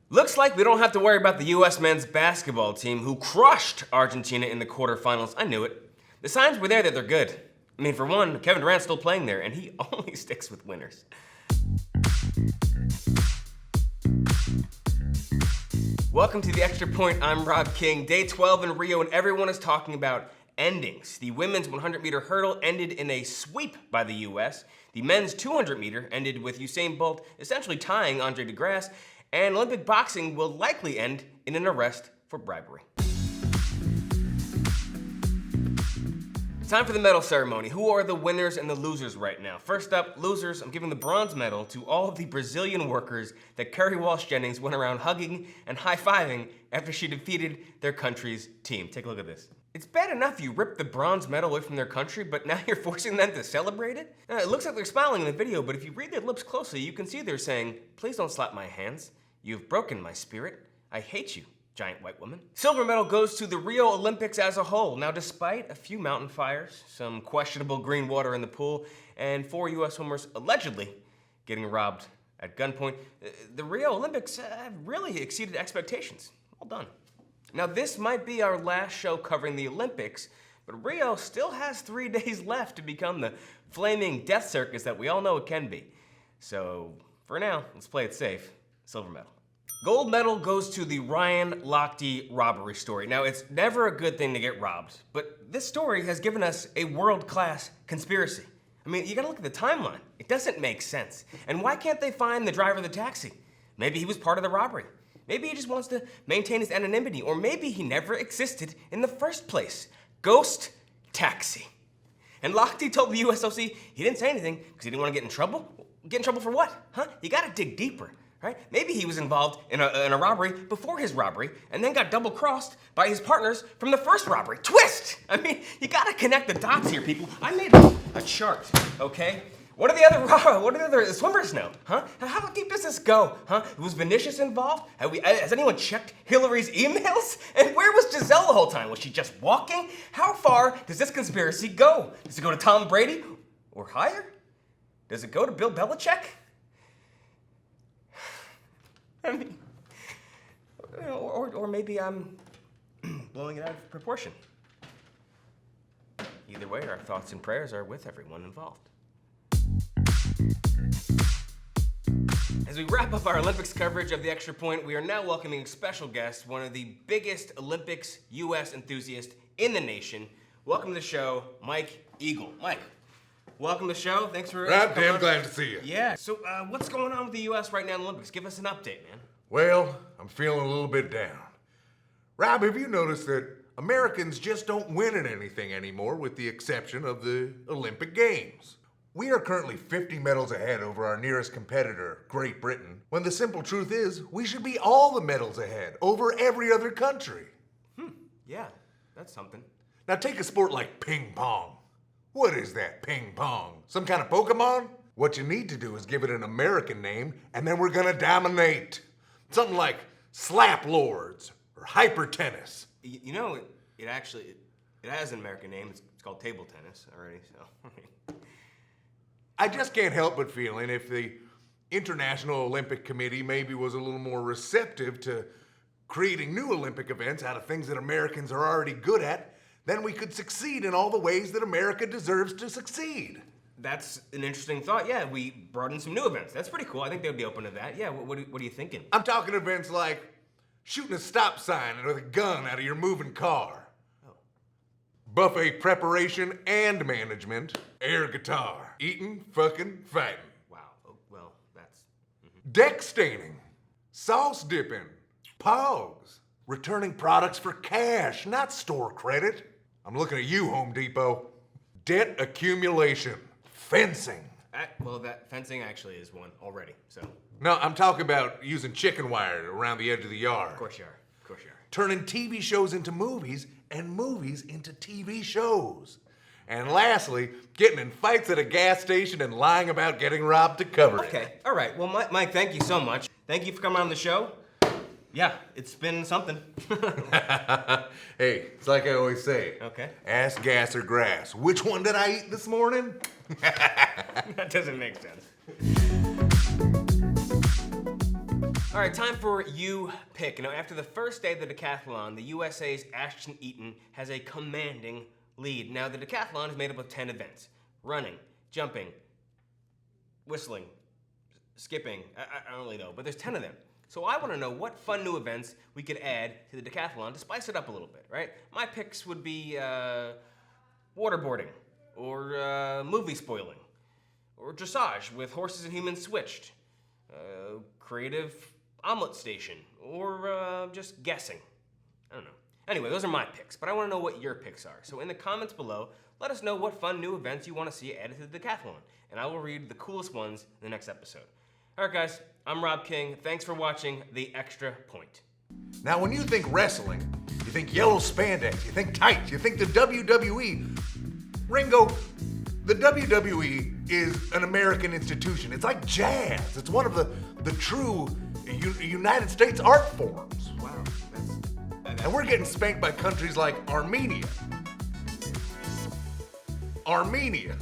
Looks like we don't have to worry about the U.S. men's basketball team who crushed Argentina in the quarterfinals. I knew it. The signs were there that they're good. I mean, for one, Kevin Durant's still playing there, and he only sticks with winners. Welcome to The Extra Point. I'm Rob King. Day 12 in Rio, and everyone is talking about endings. The women's 100-meter hurdle ended in a sweep by the U.S. The men's 200-meter ended with Usain Bolt essentially tying Andre DeGrasse, and Olympic boxing will likely end in an arrest for bribery. It's time for the medal ceremony. Who are the winners and the losers right now? First up, losers, I'm giving the bronze medal to all of the Brazilian workers that Kerry Walsh Jennings went around hugging and high-fiving after she defeated their country's team. Take a look at this. It's bad enough you ripped the bronze medal away from their country, but now you're forcing them to celebrate it? Now, it looks like they're smiling in the video, but if you read their lips closely, you can see they're saying, "Please don't slap my hands. You've broken my spirit. I hate you, giant white woman." Silver medal goes to the Rio Olympics as a whole. Now, despite a few mountain fires, some questionable green water in the pool, and 4 U.S. swimmers allegedly getting robbed at gunpoint, the Rio Olympics have really exceeded expectations. Well done. Now, this might be our last show covering the Olympics, but Rio still has 3 days left to become the flaming death circus that we all know it can be. So, for now, let's play it safe. Silver medal. Gold medal goes to the Ryan Lochte robbery story. Now, it's never a good thing to get robbed, but this story has given us a world-class conspiracy. I mean, you gotta look at the timeline. It doesn't make sense. And why can't they find the driver of the taxi? Maybe he was part of the robbery. Maybe he just wants to maintain his anonymity, or maybe he never existed in the first place. Ghost taxi. And Lochte told the USOC he didn't say anything because he didn't want to get in trouble. Get in trouble for what? Huh? You gotta dig deeper. Right? Maybe he was involved in a robbery before his robbery and then got double-crossed by his partners from the first robbery. Twist! I mean, you gotta connect the dots here, people. I made a chart, okay? What do the other swimmers know, huh? How deep does this go, huh? Was Vinicius involved? Has anyone checked Hillary's emails? And where was Giselle the whole time? Was she just walking? How far does this conspiracy go? Does it go to Tom Brady or higher? Does it go to Bill Belichick? I mean, or maybe I'm blowing it out of proportion. Either way, our thoughts and prayers are with everyone involved. As we wrap up our Olympics coverage of The Extra Point, we are now welcoming a special guest, one of the biggest Olympics U.S. enthusiasts in the nation. Welcome to the show, Mike Eagle. Mike, welcome to the show. Thanks for Rob, damn glad to see you. Yeah, so what's going on with the U.S. right now in the Olympics? Give us an update, man. Well, I'm feeling a little bit down. Rob, have you noticed that Americans just don't win at anything anymore with the exception of the Olympic Games? We are currently 50 medals ahead over our nearest competitor, Great Britain, when the simple truth is we should be all the medals ahead over every other country. Yeah, that's something. Now take a sport like ping pong. What is that, ping pong? Some kind of Pokemon? What you need to do is give it an American name, and then we're gonna dominate. Something like Slap Lords or Hyper Tennis. You know, it has an American name. It's called table tennis already, so. I just can't help but feeling if the International Olympic Committee maybe was a little more receptive to creating new Olympic events out of things that Americans are already good at, then we could succeed in all the ways that America deserves to succeed. That's an interesting thought. Yeah, we brought in some new events. That's pretty cool. I think they would be open to that. Yeah, what are you thinking? I'm talking events like shooting a stop sign with a gun out of your moving car. Oh. Buffet preparation and management. Air guitar. Eating, fucking, fighting. Wow. Oh, well, that's... Deck staining. Sauce dipping. Pogs. Returning products for cash, not store credit. I'm looking at you, Home Depot. Debt accumulation. Fencing. That fencing actually is one already, so. No, I'm talking about using chicken wire around the edge of the yard. Of course you are. Turning TV shows into movies and movies into TV shows. And lastly, getting in fights at a gas station and lying about getting robbed to cover it. Okay, all right. Well, Mike, thank you so much. Thank you for coming on the show. Yeah, it's been something. Hey, it's like I always say. Okay. Ass, gas, or grass. Which one did I eat this morning? That doesn't make sense. All right, time for You Pick. Now, after the first day of the decathlon, the USA's Ashton Eaton has a commanding lead. Now, the decathlon is made up of 10 events. Running, jumping, whistling, skipping, I don't really know, but there's 10 of them. So I want to know what fun new events we could add to the decathlon to spice it up a little bit, right? My picks would be waterboarding, or movie spoiling, or dressage with horses and humans switched, creative omelet station, or just guessing. I don't know. Anyway, those are my picks, but I want to know what your picks are. So in the comments below, let us know what fun new events you want to see added to the decathlon, and I will read the coolest ones in the next episode. All right, guys, I'm Rob King. Thanks for watching The Extra Point. Now, when you think wrestling, you think yellow spandex, you think tights, you think the WWE. Ringo, the WWE is an American institution. It's like jazz. It's one of the true United States art forms. Wow. And we're getting spanked by countries like Armenia. Armenia.